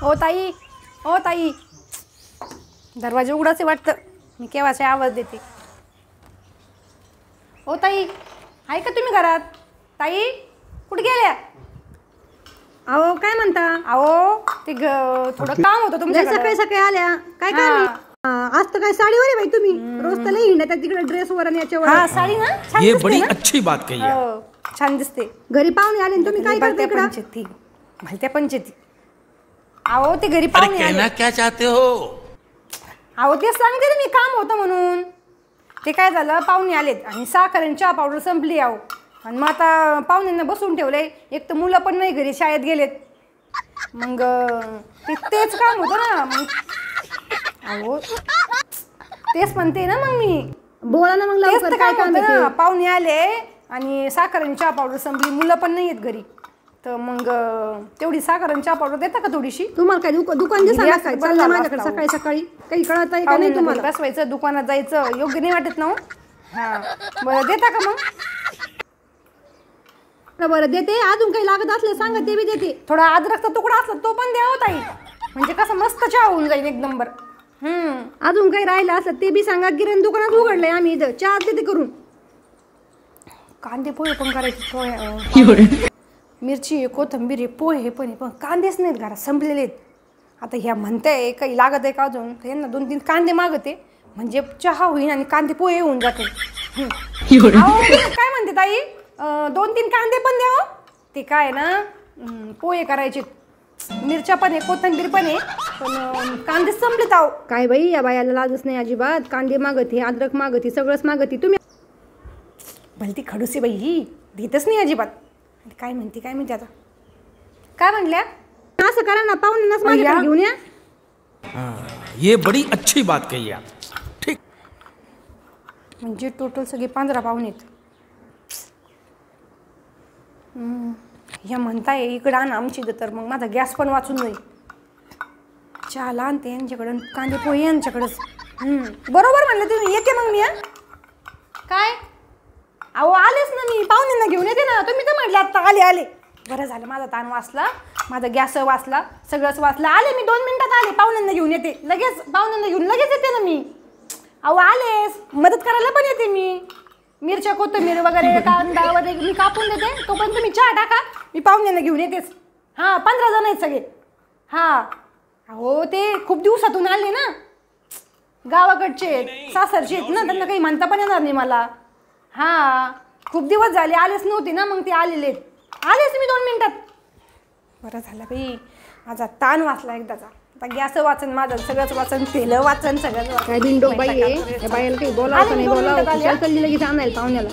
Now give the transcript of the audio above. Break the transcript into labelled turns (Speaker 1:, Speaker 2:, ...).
Speaker 1: ओ ताई, ओ ताई, दरवाजा उघडाच आहे वाटतं. मी केव्हाचा आवाज देते. ओ ताई, आहे का तुम्ही घरात? ताई कुठे गेल्या?
Speaker 2: अहो काय म्हणता?
Speaker 1: अहो ते थोडं काम होतं तुमच्याकडे.
Speaker 2: सकाळी सकाळी आल्या काय काय? आज तर काय साडीवर आहे बाई तुम्ही. रोज तर लई हिंडतात तिकडे ड्रेसवर आणि याच्यावर.
Speaker 1: हां साडी ना छान
Speaker 3: ये
Speaker 1: दिसते
Speaker 3: बड़ी
Speaker 1: ना?
Speaker 3: अच्छी बात कही है.
Speaker 1: हो छान दिसते.
Speaker 2: घरी पाहुणे आले आणि तुम्ही काय करता इकडं?
Speaker 1: पंचायती भलत्या पंचायती. अहो ते घरी
Speaker 3: अरे
Speaker 1: पाहुणे
Speaker 3: कहना
Speaker 1: आले.
Speaker 3: क्या चाहते हो?
Speaker 1: अहो ते सांगते ना मी काम होतं म्हणून. ते काय झालं पाहुणे आलेत आणि साखर आणि चहा पावडर संपली आहो. आणि मग आता पाहुण्यांना बसून ठेवलंय. एक तर मुलं पण नाही घरी शाळेत गेलेत. मग तेच काम होतं ना. मग अहो तेच म्हणते ना मग मी.
Speaker 2: बोला ना मग लवकर काय काम आहे ते?
Speaker 1: पाहुणे आले आणि साखर आणि चहा पावडर संपली. मुलं पण नाही आहेत घरी. तर मग तेवढी साखर आणि चहा पावडर देता का थोडीशी?
Speaker 2: तुम्हाला काय दुकान दिसत काय? चाललं माझ्याकडे सकाळी सकाळी काही कळत आहे का नाही तुम्हाला?
Speaker 1: बसवायचं दुकानात जायचं योग्य नाही वाटत ना. हां बरं देता का मग?
Speaker 2: बरं देते. अजून काही लागत असले सांगा ते बी देते.
Speaker 1: थोडा अद्रकचा तुकडा असला तो पण द्या ताई. म्हणजे कसं मस्त चहा होऊन जाईल एक नंबर.
Speaker 2: अजून काही राहिलं असलं ते बी सांगा. किराणा दुकानात उघडलंय आम्ही इथं. चहा देते करून.
Speaker 1: कांदे पोहे पण करायचे. पोहे मिरची आहे कोथिंबीर आहे पोहे हे पण आहे. पण कांदेच नाहीत घरात संपलेले आहेत. आता ह्या म्हणताय काही लागत आहे का अजून? यांना 2-3 कांदे मागते म्हणजे चहा होईल आणि कांदे पोहे होऊन जाते. काय म्हणते ताई? 2-3 कांदे पण द्या हो. ते काय ना पोहे करायचे. मिरच्या पण आहे कोथिंबीर पण आहे. पण कांदे संपलेत आहो.
Speaker 2: काय बाई या बायाला लाजच नाही अजिबात. कांदे मागते अद्रक मागते सगळंच मागते. तुम्ही
Speaker 1: भलती खडूस आहे बाई ही. देतच नाही अजिबात. काय म्हणते काय म्हणते आता? काय म्हणल्या?
Speaker 2: असं करा ना पाहुण्यांनाच माझ्याकडे घेऊन या.
Speaker 3: ये बड़ी अच्छी बात कही है. ठीक.
Speaker 1: म्हणजे टोटल सगळे 15 पाहुणे आहेत. ह्या म्हणताय इकडं आण आमची तर मग माझा गॅस पण वाचून जाईल. चहाला आणते यांच्याकडं कांदे पोहे यांच्याकडंच. बरोबर म्हणलं तुम्ही. येते मग मी. काय अहो आलेच ना मी. पाहुण्यांना घेऊन येते ना. तुम्ही तर म्हटलं आता आले. बरं झालं माझा ताण वाचला. माझा गॅस वाचला. सगळंच वाचलं. आले मी 2 मिनिटात आले. पाहुण्यांना घेऊन येते लगेच. पाहुण्यांना घेऊन लगेच येते ना मी. अहो आलेच मदत करायला पण येते मी. मिरच्या कोथिंबीर वगैरे कांदा वगैरे मी कापून देते. तोपर्यंत तुम्ही चहा टाका. मी पाहुण्यांना घेऊन येतेच. हां 15 जण आहेत सगळे. हां अहो ते खूप दिवसातून आले ना. गावाकडचे सासरचे आहेत ना. त्यांना काही म्हणता पण येणार नाही मला. हां खूप दिवस झाले आलेच नव्हते ना. मग ते आलेले आलेच मी 2 मिनिटात. बरं झालं बाई माझा ताण वाचला एकदाचा. आता गॅस वाचन माझं सगळंच वाचन. तेल वाचन सगळंच वाचन.
Speaker 2: काय बिंडो बाई आहे. बाईला काही बोलावं नाही बोलावं. लगेच आणायला पाहुण्याला.